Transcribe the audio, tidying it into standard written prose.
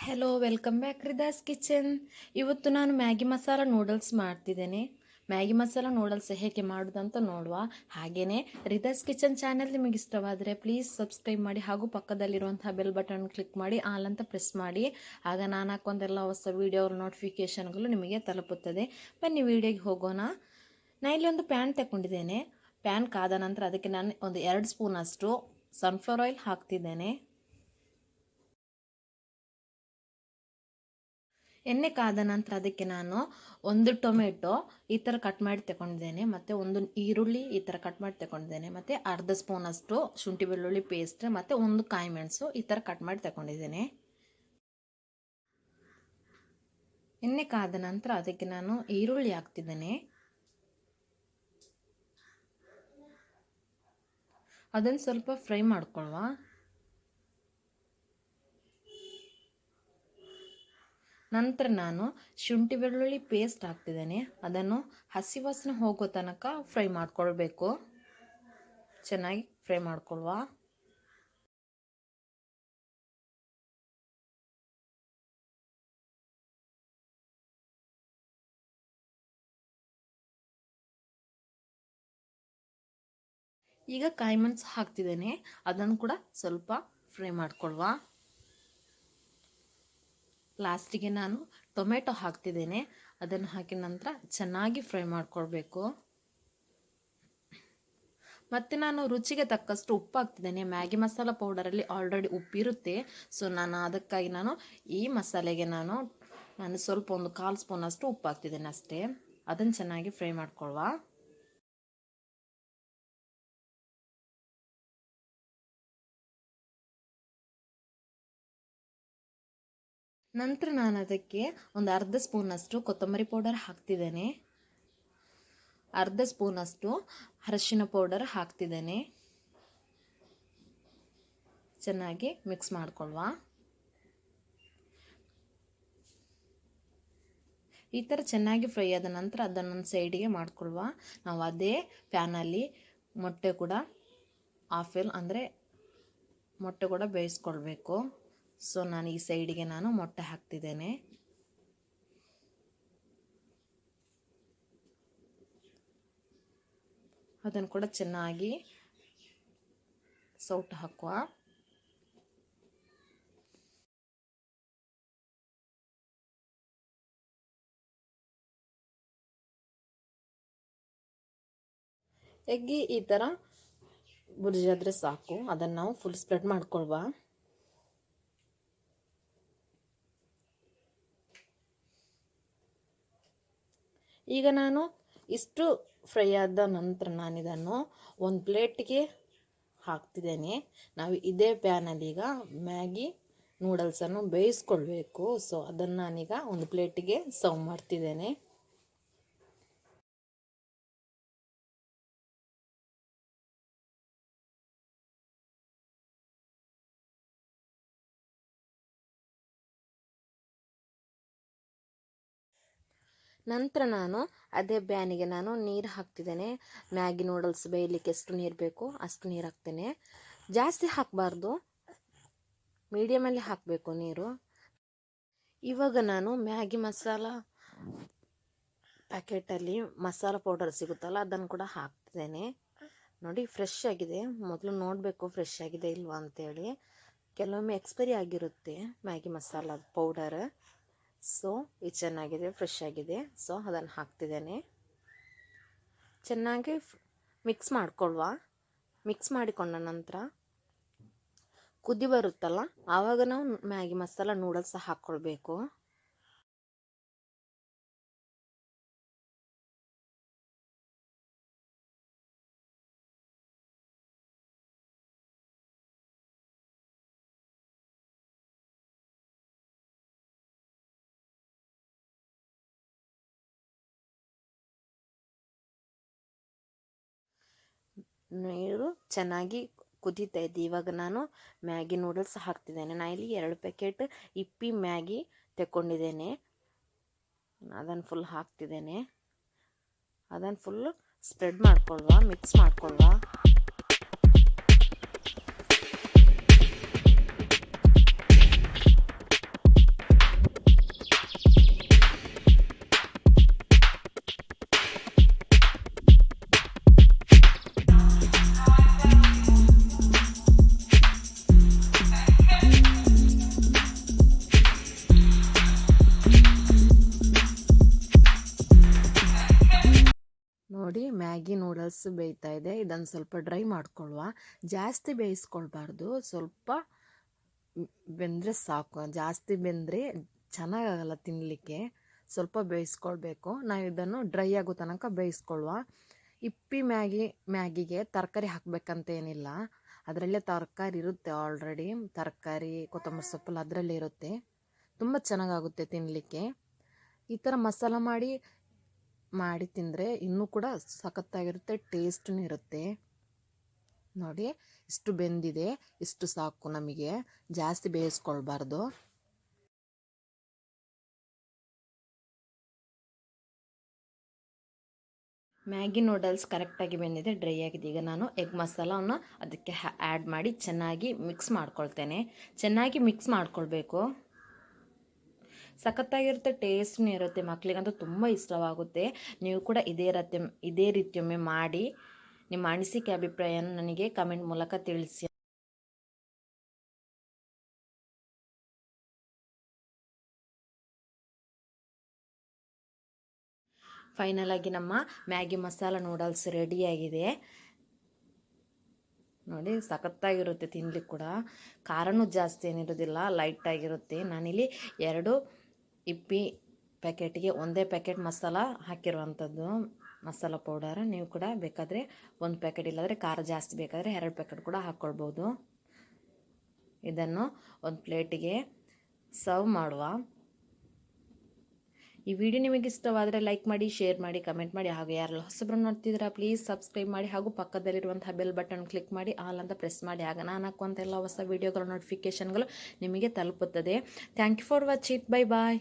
Hello welcome back Rida's kitchen. ಇವತ್ತು ನಾನು Maggi masala noodles ಮಾಡ್ತಿದ್ದೇನೆ. ಮ್ಯಾಗಿ ಮಸಾಲ ನೂಡಲ್ಸ್ ಹೇಗೆ ಮಾಡೋದಂತ ನೋಡುವ. ಹಾಗೆಯೇ ರಿದಾಸ್ ಕಿಚನ್ ಚಾನೆಲ್ ನಿಮಗೆ ಇಷ್ಟವಾದರೆ ಪ್ಲೀಸ್ ಸಬ್ಸ್ಕ್ರೈಬ್ ಮಾಡಿ ಹಾಗೂ ಪಕ್ಕದಲ್ಲಿರುವಂತಹ ಬೆಲ್ ಬಟನ್ ಕ್ಲಿಕ್ ಮಾಡಿ ಆಲ್ ಅಂತ ಪ್ರೆಸ್ ಮಾಡಿ. ಆಗ ನಾನು ಹಾಕೊಂಡೆಲ್ಲ ಹೊಸ ವಿಡಿಯೋ ನೋಟಿಫಿಕೇಷನ್ಗಳು ನಿಮಗೆ ತಲುಪುತ್ತದೆ. ಬನ್ನಿ ವಿಡಿಯೋಗೆ ಹೋಗೋಣ. ನಾನು ಇಲ್ಲಿ ಒಂದು ಪ್ಯಾನ್ ತಗೊಂಡಿದ್ದೇನೆ. ಪ್ಯಾನ್ ಕಾದ ನಂತರ ಅದಕ್ಕೆ ನಾನು ಒಂದು 2 ಸ್ಪೂನಷ್ಟು ಸನ್ಫ್ಲವರ್ ಆಯಿಲ್ ಹಾಕ್ತಿದ್ದೇನೆ. ಎಣ್ಣೆ ಕಾದ ನಂತರ ಅದಕ್ಕೆ ನಾನು ಒಂದು ಟೊಮೆಟೊ ಈ ಥರ ಕಟ್ ಮಾಡಿ ತಗೊಂಡಿದ್ದೇನೆ, ಮತ್ತು ಒಂದು ಈರುಳ್ಳಿ ಈ ಥರ ಕಟ್ ಮಾಡಿ ತಗೊಂಡಿದ್ದೇನೆ, ಮತ್ತು ಅರ್ಧ ಸ್ಪೂನಷ್ಟು ಶುಂಠಿ ಬೆಳ್ಳುಳ್ಳಿ ಪೇಸ್ಟ್, ಮತ್ತು ಒಂದು ಕಾಯಿ ಮೆಣಸು ಈ ಥರ ಕಟ್ ಮಾಡಿ ತಗೊಂಡಿದ್ದೇನೆ. ಎಣ್ಣೆ ಕಾದ ನಂತರ ಅದಕ್ಕೆ ನಾನು ಈರುಳ್ಳಿ ಹಾಕ್ತಿದ್ದೇನೆ. ಅದನ್ನು ಸ್ವಲ್ಪ ಫ್ರೈ ಮಾಡ್ಕೊಳ್ಳುವ. ನಂತರ ನಾನು ಶುಂಠಿ ಬೆಳ್ಳುಳ್ಳಿ ಪೇಸ್ಟ್ ಹಾಕ್ತಿದ್ದೇನೆ. ಅದನ್ನು ಹಸಿ ವಾಸನೆ ಹೋಗೋ ತನಕ ಫ್ರೈ ಮಾಡ್ಕೊಳ್ಬೇಕು. ಚೆನ್ನಾಗಿ ಫ್ರೈ ಮಾಡ್ಕೊಳ್ಳುವ. ಈಗ ಕಾಯಿ ಮೆಣಸು ಹಾಕ್ತಿದ್ದೇನೆ. ಅದನ್ನು ಕೂಡ ಸ್ವಲ್ಪ ಫ್ರೈ ಮಾಡ್ಕೊಳ್ಳುವ. ಲಾಸ್ಟಿಗೆ ನಾನು ಟೊಮೆಟೊ ಹಾಕ್ತಿದ್ದೇನೆ. ಅದನ್ನು ಹಾಕಿದ ನಂತರ ಚೆನ್ನಾಗಿ ಫ್ರೈ ಮಾಡ್ಕೊಳ್ಬೇಕು. ಮತ್ತು ನಾನು ರುಚಿಗೆ ತಕ್ಕಷ್ಟು ಉಪ್ಪು ಹಾಕ್ತಿದ್ದೇನೆ. ಮ್ಯಾಗಿ ಮಸಾಲ ಪೌಡರಲ್ಲಿ ಆಲ್ರೆಡಿ ಉಪ್ಪಿರುತ್ತೆ. ಸೊ ಅದಕ್ಕಾಗಿ ಈ ಮಸಾಲೆಗೆ ನಾನು ಸ್ವಲ್ಪ ಒಂದು 1/4 ಸ್ಪೂನಷ್ಟು ಉಪ್ಪು ಹಾಕ್ತಿದ್ದೇನೆ ಅಷ್ಟೇ. ಅದನ್ನು ಚೆನ್ನಾಗಿ ಫ್ರೈ ಮಾಡ್ಕೊಳ್ಳುವ. ನಂತರ ನಾನು ಅದಕ್ಕೆ ಒಂದು ಅರ್ಧ ಸ್ಪೂನಷ್ಟು ಕೊತ್ತಂಬರಿ ಪೌಡರ್ ಹಾಕ್ತಿದ್ದೇನೆ. ಅರ್ಧ ಸ್ಪೂನಷ್ಟು ಅರಿಶಿನ ಪೌಡರ್ ಹಾಕ್ತಿದ್ದೇನೆ. ಚೆನ್ನಾಗಿ ಮಿಕ್ಸ್ ಮಾಡ್ಕೊಳ್ಳುವ. ಈ ಥರ ಚೆನ್ನಾಗಿ ಫ್ರೈ ಆದ ನಂತರ ಅದನ್ನೊಂದು ಸೈಡಿಗೆ ಮಾಡ್ಕೊಳ್ಳುವ. ನಾವು ಅದೇ ಪ್ಯಾನಲ್ಲಿ ಮೊಟ್ಟೆ ಕೂಡ ಅಂದರೆ ಮೊಟ್ಟೆ ಕೂಡ ಬೇಯಿಸ್ಕೊಳ್ಬೇಕು. ಸೊ ನಾನು ಈ ಸೈಡಿಗೆ ಮೊಟ್ಟೆ ಹಾಕ್ತಿದ್ದೇನೆ. ಅದನ್ನು ಕೂಡ ಚೆನ್ನಾಗಿ ಸೌಟು ಹಾಕುವ. ಎಗ್ಗಿ ಈ ಥರ ಬುರ್ಜಿ ಆದರೆ ಸಾಕು. ಅದನ್ನು ನಾವು ಫುಲ್ ಸ್ಪ್ರೆಡ್ ಮಾಡ್ಕೊಳ್ವಾ. ಈಗ ನಾನು ಇಷ್ಟು ಫ್ರೈ ಆದ ನಂತರ ನಾನಿದನ್ನು ಒಂದು ಪ್ಲೇಟಿಗೆ ಹಾಕ್ತಿದ್ದೇನೆ. ನಾವು ಇದೇ ಪ್ಯಾನಲ್ಲಿ ಈಗ ಮ್ಯಾಗಿ ನೂಡಲ್ಸನ್ನು ಬೇಯಿಸ್ಕೊಳ್ಬೇಕು. ಸೊ ಅದನ್ನು ನಾನೀಗ ಒಂದು ಪ್ಲೇಟಿಗೆ ಸರ್ವ್ ಮಾಡ್ತಿದ್ದೇನೆ. ನಂತರ ನಾನು ಅದೇ ಪ್ಯಾನಿಗೆ ನೀರು ಹಾಕ್ತಿದ್ದೇನೆ. ಮ್ಯಾಗಿ ನೂಡಲ್ಸ್ ಬೇಯಲಿಕ್ಕೆ ಎಷ್ಟು ನೀರು ಬೇಕು ಅಷ್ಟು ನೀರು ಹಾಕ್ತೇನೆ. ಜಾಸ್ತಿ ಹಾಕಬಾರ್ದು, ಮೀಡಿಯಮಲ್ಲಿ ಹಾಕಬೇಕು ನೀರು. ಇವಾಗ ನಾನು ಮ್ಯಾಗಿ ಮಸಾಲ ಪ್ಯಾಕೆಟಲ್ಲಿ ಮಸಾಲ ಪೌಡರ್ ಸಿಗುತ್ತಲ್ಲ ಅದನ್ನು ಕೂಡ ಹಾಕ್ತಿದ್ದೇನೆ. ನೋಡಿ, ಫ್ರೆಶ್ ಆಗಿದೆ. ಮೊದಲು ನೋಡಬೇಕು ಫ್ರೆಶ್ ಆಗಿದೆ ಇಲ್ವಾ ಅಂತೇಳಿ. ಕೆಲವೊಮ್ಮೆ ಎಕ್ಸ್ಪೈರಿ ಆಗಿರುತ್ತೆ ಮ್ಯಾಗಿ ಮಸಾಲ ಪೌಡರ್. ಸೊ ಇದು ಚೆನ್ನಾಗಿದೆ, ಫ್ರೆಶ್ ಆಗಿದೆ. ಸೊ ಅದನ್ನು ಹಾಕ್ತಿದ್ದೇನೆ. ಚೆನ್ನಾಗಿ ಮಿಕ್ಸ್ ಮಾಡ್ಕೊಳ್ಳುವ. ಮಿಕ್ಸ್ ಮಾಡಿಕೊಂಡ ನಂತರ ಕುದಿ ಬರುತ್ತಲ್ಲ ಆವಾಗ ನಾವು ಮ್ಯಾಗಿ ಮಸಾಲ ನೂಡಲ್ಸ್ ಹಾಕ್ಕೊಳ್ಬೇಕು. ನೀರು ಚೆನ್ನಾಗಿ ಕುದೀತಾ ಇದೆ. ಇವಾಗ ನಾನು ಮ್ಯಾಗಿ ನೂಡಲ್ಸ್ ಹಾಕ್ತಿದ್ದೇನೆ. ನಾನು ಇಲ್ಲಿ 2 ಪ್ಯಾಕೆಟ್ ಇಪ್ಪಿ ಮ್ಯಾಗಿ ತಗೊಂಡಿದ್ದೇನೆ. ಅದನ್ನು ಫುಲ್ ಹಾಕ್ತಿದ್ದೇನೆ. ಅದನ್ನು ಫುಲ್ ಸ್ಪ್ರೆಡ್ ಮಾಡ್ಕೊಳ್ಳುವ, ಮಿಕ್ಸ್ ಮಾಡ್ಕೊಳ್ಳುವ. ನೂಡಲ್ಸ್ ಬೇಯ್ತಾ ಇದೆ. ಇದನ್ನು ಸ್ವಲ್ಪ ಡ್ರೈ ಮಾಡ್ಕೊಳ್ಳುವ. ಜಾಸ್ತಿ ಬೇಯಿಸ್ಕೊಳ್ಬಾರ್ದು, ಸ್ವಲ್ಪ ಬೆಂದರೆ ಸಾಕು. ಜಾಸ್ತಿ ಬೆಂದರೆ ಚೆನ್ನಾಗಾಗಲ್ಲ ತಿನ್ನಲಿಕ್ಕೆ. ಸ್ವಲ್ಪ ಬೇಯಿಸ್ಕೊಳ್ಬೇಕು. ನಾವು ಇದನ್ನು ಡ್ರೈ ಆಗೋ ತನಕ ಬೇಯಿಸ್ಕೊಳ್ಳುವ. ಇಪ್ಪಿ ಮ್ಯಾಗಿಗೆ ತರಕಾರಿ ಹಾಕಬೇಕಂತ ಏನಿಲ್ಲ, ಅದರಲ್ಲೇ ತರಕಾರಿ ಇರುತ್ತೆ ಆಲ್ರೆಡಿ. ತರಕಾರಿ, ಕೊತ್ತಂಬರಿ ಸೊಪ್ಪೆಲ್ಲ ಅದರಲ್ಲೇ ಇರುತ್ತೆ. ತುಂಬ ಚೆನ್ನಾಗಾಗುತ್ತೆ ತಿನ್ನಲಿಕ್ಕೆ. ಈ ಥರ ಮಸಾಲ ಮಾಡಿ ತಿಂದರೆ ಇನ್ನೂ ಕೂಡ ಸಖತ್ತಾಗಿರುತ್ತೆ, ಟೇಸ್ಟೂ ಇರುತ್ತೆ. ನೋಡಿ, ಇಷ್ಟು ಬೆಂದಿದೆ, ಇಷ್ಟು ಸಾಕು ನಮಗೆ, ಜಾಸ್ತಿ ಬೇಯಿಸ್ಕೊಳ್ಬಾರ್ದು. ಮ್ಯಾಗಿ ನೂಡಲ್ಸ್ ಕರೆಕ್ಟಾಗಿ ಬೆಂದಿದೆ, ಡ್ರೈ ಆಗಿದೆ. ಈಗ ನಾನು ಎಗ್ ಮಸಾಲವನ್ನು ಅದಕ್ಕೆ ಆ್ಯಡ್ ಮಾಡಿ ಚೆನ್ನಾಗಿ ಮಿಕ್ಸ್ ಮಾಡ್ಕೊಳ್ತೇನೆ. ಚೆನ್ನಾಗಿ ಮಿಕ್ಸ್ ಮಾಡ್ಕೊಳ್ಬೇಕು. ಸಖತ್ತಾಗಿರುತ್ತೆ, ಟೇಸ್ಟ್ನೂ ಇರುತ್ತೆ. ಮಕ್ಕಳಿಗಂತೂ ತುಂಬ ಇಷ್ಟವಾಗುತ್ತೆ. ನೀವು ಕೂಡ ಇದೇ ರೀತಿಯೊಮ್ಮೆ ಮಾಡಿ ನಿಮ್ಮ ಅನಿಸಿಕೆ ಅಭಿಪ್ರಾಯನ ನನಗೆ ಕಮೆಂಟ್ ಮೂಲಕ ತಿಳಿಸಿ. ಫೈನಲ್ ಆಗಿ ನಮ್ಮ ಮ್ಯಾಗಿ ಮಸಾಲ ನೂಡಲ್ಸ್ ರೆಡಿಯಾಗಿದೆ. ನೋಡಿ, ಸಖತ್ತಾಗಿರುತ್ತೆ ತಿನ್ಲಿಕ್ಕೆ ಕೂಡ. ಖಾರನೂ ಜಾಸ್ತಿ ಏನಿರೋದಿಲ್ಲ, ಲೈಟಾಗಿರುತ್ತೆ. ನಾನಿಲ್ಲಿ 2 ಇಪ್ಪಿ ಪ್ಯಾಕೆಟ್ಗೆ ಒಂದೇ ಪ್ಯಾಕೆಟ್ ಮಸಾಲ ಹಾಕಿರುವಂಥದ್ದು, ಮಸಾಲ ಪೌಡರ್. ನೀವು ಕೂಡ ಬೇಕಾದರೆ 1 ಪ್ಯಾಕೆಟ್, ಇಲ್ಲಾಂದರೆ ಖಾರ ಜಾಸ್ತಿ ಬೇಕಾದರೆ 2 ಪ್ಯಾಕೆಟ್ ಕೂಡ ಹಾಕ್ಕೊಳ್ಬೋದು. ಇದನ್ನು ಒಂದು ಪ್ಲೇಟಿಗೆ ಸರ್ವ್ ಮಾಡುವ. ಈ ವಿಡಿಯೋ ನಿಮಗೆ ಇಷ್ಟವಾದರೆ ಲೈಕ್ ಮಾಡಿ, ಶೇರ್ ಮಾಡಿ, ಕಮೆಂಟ್ ಮಾಡಿ. ಹಾಗೂ ಯಾರೆಲ್ಲ ಹೊಸಬ್ರು ನೋಡ್ತಿದ್ದೀರಾ ಪ್ಲೀಸ್ ಸಬ್ಸ್ಕ್ರೈಬ್ ಮಾಡಿ, ಹಾಗೂ ಪಕ್ಕದಲ್ಲಿರುವಂತಹ ಬೆಲ್ ಬಟನ್ ಕ್ಲಿಕ್ ಮಾಡಿ, ಆಲ್ ಅಂತ ಪ್ರೆಸ್ ಮಾಡಿ. ಆಗ ನಾನು ಹಾಕುವಂಥ ಎಲ್ಲ ಹೊಸ ವಿಡಿಯೋಗಳ ನೋಟಿಫಿಕೇಷನ್ಗಳು ನಿಮಗೆ ತಲುಪುತ್ತದೆ. Thank you for watching. Bye bye.